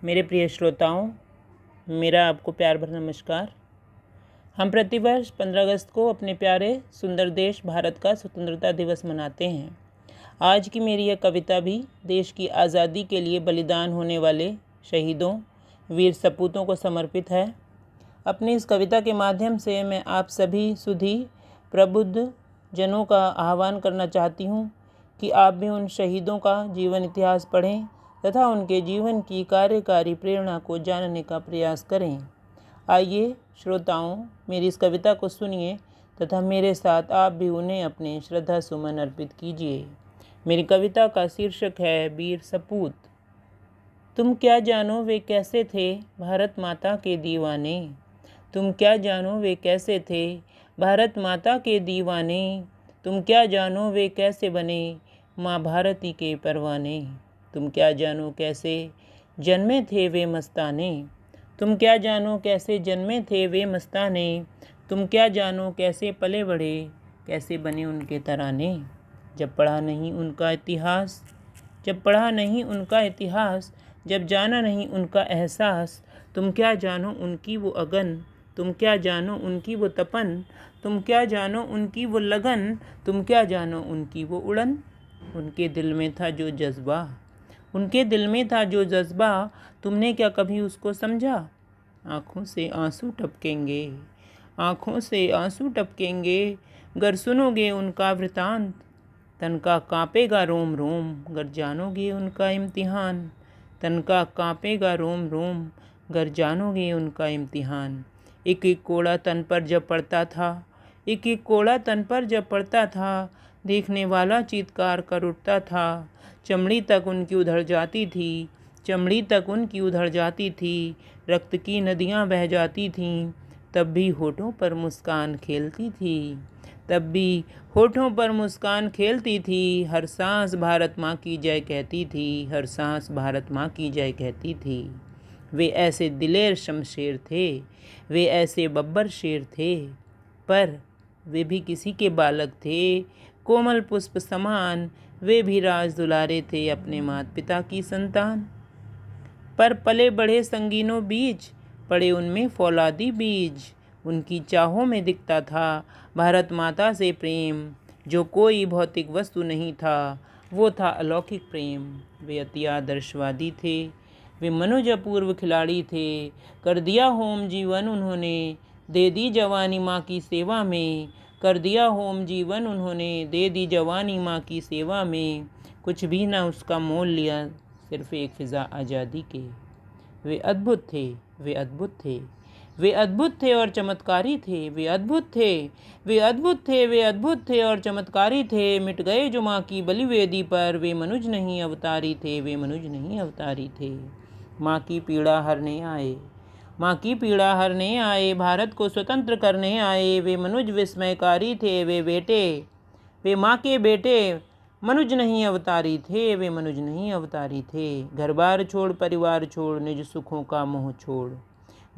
मेरे प्रिय श्रोताओं, मेरा आपको प्यार भरा नमस्कार। हम प्रतिवर्ष 15 अगस्त को अपने प्यारे सुंदर देश भारत का स्वतंत्रता दिवस मनाते हैं। आज की मेरी यह कविता भी देश की आज़ादी के लिए बलिदान होने वाले शहीदों, वीर सपूतों को समर्पित है। अपनी इस कविता के माध्यम से मैं आप सभी सुधी प्रबुद्ध जनों का आह्वान करना चाहती हूँ कि आप भी उन शहीदों का जीवन इतिहास पढ़ें तथा उनके जीवन की कार्यकारी प्रेरणा को जानने का प्रयास करें। आइए श्रोताओं, मेरी इस कविता को सुनिए तथा मेरे साथ आप भी उन्हें अपने श्रद्धा सुमन अर्पित कीजिए। मेरी कविता का शीर्षक है वीर सपूत। तुम क्या जानो वे कैसे थे भारत माता के दीवाने। तुम क्या जानो वे कैसे थे भारत माता के दीवाने। तुम क्या जानो वे कैसे बने माँ भारती के परवाने। तुम क्या जानो कैसे जन्मे थे वे मस्ताने। तुम क्या जानो कैसे जन्मे थे वे मस्ताने। तुम क्या जानो कैसे पले बढ़े कैसे बने उनके तराने। जब पढ़ा नहीं उनका इतिहास, जब पढ़ा नहीं उनका इतिहास, जब जाना नहीं उनका एहसास। तुम क्या जानो उनकी वो अगन, तुम क्या जानो उनकी वो तपन। तुम क्या जानो उनकी वो लगन, तुम क्या जानो उनकी वो उड़न। उनके दिल में था जो जज्बा, उनके दिल में था जो जज्बा, तुमने क्या कभी उसको समझा। आँखों से आंसू टपकेंगे, आँखों से आंसू टपकेंगे गर सुनोगे उनका वृतांत। तन का कांपेगा रोम रोम गर जानोगे उनका इम्तिहान। तन का कांपेगा रोम रोम गर जानोगे उनका इम्तिहान। एक एक कोड़ा तन पर जब पड़ता था, एक एक कोड़ा तन पर जब पड़ता था, देखने वाला चीत्कार कर उठता था। चमड़ी तक उनकी उधड़ जाती थी, चमड़ी तक उनकी उधड़ जाती थी, रक्त की नदियाँ बह जाती थीं। तब भी होठों पर मुस्कान खेलती थी, तब भी होठों पर मुस्कान खेलती थी। हर सांस भारत माँ की जय कहती थी, हर सांस भारत माँ की जय कहती थी। वे ऐसे दिलेर शमशेर थे, वे ऐसे बब्बर शेर थे, पर वे भी किसी के बालक थे। कोमल पुष्प समान वे भी राज दुलारे थे अपने माता पिता की संतान। पर पले बढ़े संगीनों बीच पड़े उनमें फौलादी बीज। उनकी चाहों में दिखता था भारत माता से प्रेम, जो कोई भौतिक वस्तु नहीं था, वो था अलौकिक प्रेम। वे अति आदर्शवादी थे, वे मनुज अपूर्व खिलाड़ी थे। कर दिया होम जीवन उन्होंने, दे दी जवानी माँ की सेवा में। कर दिया होम जीवन उन्होंने, दे दी जवानी माँ की सेवा में। कुछ भी ना उसका मोल लिया, सिर्फ एक फिजा आज़ादी के। वे अद्भुत थे, वे अद्भुत थे, वे अद्भुत थे और चमत्कारी थे। वे अद्भुत थे, वे अद्भुत थे, वे अद्भुत थे और चमत्कारी थे। मिट गए जो माँ की बलिवेदी पर, वे मनुज नहीं अवतारी थे, वे मनुज नहीं अवतारी थे। माँ की पीड़ा हरने आए, माँ की पीड़ा हरने आए, भारत को स्वतंत्र करने आए। वे मनुज विस्मयकारी थे, वे बेटे, वे माँ के बेटे मनुज नहीं अवतारी थे, वे मनुज नहीं अवतारी थे। घर बार छोड़ परिवार छोड़ निज सुखों का मोह छोड़।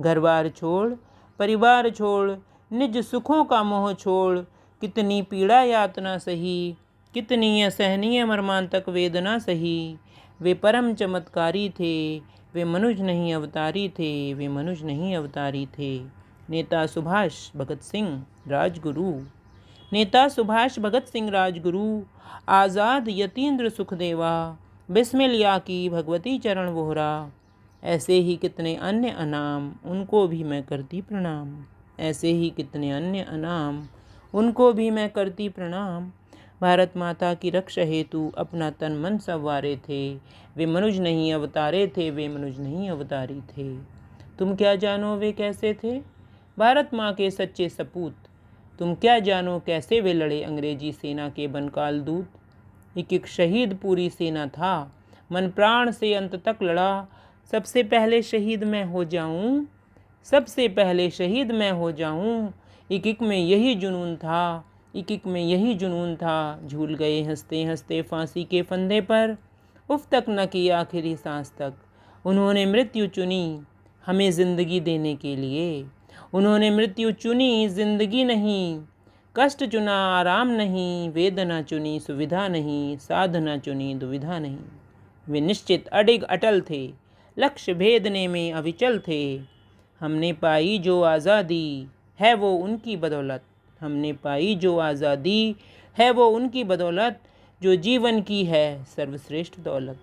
घर बार छोड़ परिवार छोड़ निज सुखों का मोह छोड़। कितनी पीड़ा यातना सही, कितनी असहनीय मर्मांतक वेदना सही। वे परम चमत्कारी थे, वे मनुज नहीं अवतारी थे, वे मनुज नहीं अवतारी थे। नेता सुभाष भगत सिंह राजगुरु, नेता सुभाष भगत सिंह राजगुरु। आज़ाद यतीन्द्र सुखदेवा, बिस्मिल्लाह की भगवती चरण वोहरा। ऐसे ही कितने अन्य अनाम, उनको भी मैं करती प्रणाम। ऐसे ही कितने अन्य अनाम, उनको भी मैं करती प्रणाम। भारत माता की रक्षा हेतु अपना तन मन संवारे थे, वे मनुज नहीं अवतारे थे, वे मनुज नहीं अवतारी थे। तुम क्या जानो वे कैसे थे भारत माँ के सच्चे सपूत। तुम क्या जानो कैसे वे लड़े अंग्रेजी सेना के बनकाल दूत। एक एक शहीद पूरी सेना था, मन प्राण से अंत तक लड़ा। सबसे पहले शहीद मैं हो जाऊं, सबसे पहले शहीद मैं हो जाऊं। एक एक में यही जुनून था, एक एक में यही जुनून था। झूल गए हंसते हंसते फांसी के फंदे पर, उफ तक न की आखिरी सांस तक। उन्होंने मृत्यु चुनी हमें ज़िंदगी देने के लिए, उन्होंने मृत्यु चुनी ज़िंदगी नहीं। कष्ट चुना आराम नहीं, वेदना चुनी सुविधा नहीं, साधना चुनी दुविधा नहीं। वे निश्चित अडिग अटल थे, लक्ष्य भेदने में अविचल थे। हमने पाई जो आज़ादी है वो उनकी बदौलत, हमने पाई जो आज़ादी है वो उनकी बदौलत, जो जीवन की है सर्वश्रेष्ठ दौलत।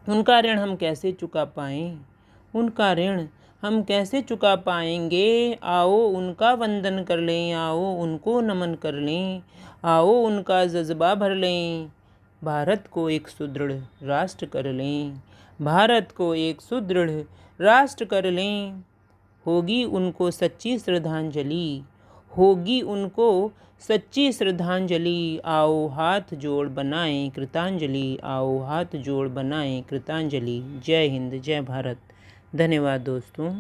उनका ऋण हम कैसे चुका पाएं, उनका ऋण हम कैसे चुका पाएंगे। आओ उनका वंदन कर लें, आओ उनको नमन कर लें, आओ उनका जज्बा भर लें, भारत को एक सुदृढ़ राष्ट्र कर लें, भारत को एक सुदृढ़ राष्ट्र कर लें। होगी उनको सच्ची श्रद्धांजलि, होगी उनको सच्ची श्रद्धांजलि। आओ हाथ जोड़ बनाएं कृतांजलि, आओ हाथ जोड़ बनाएं कृतांजलि। जय हिंद, जय भारत। धन्यवाद दोस्तों।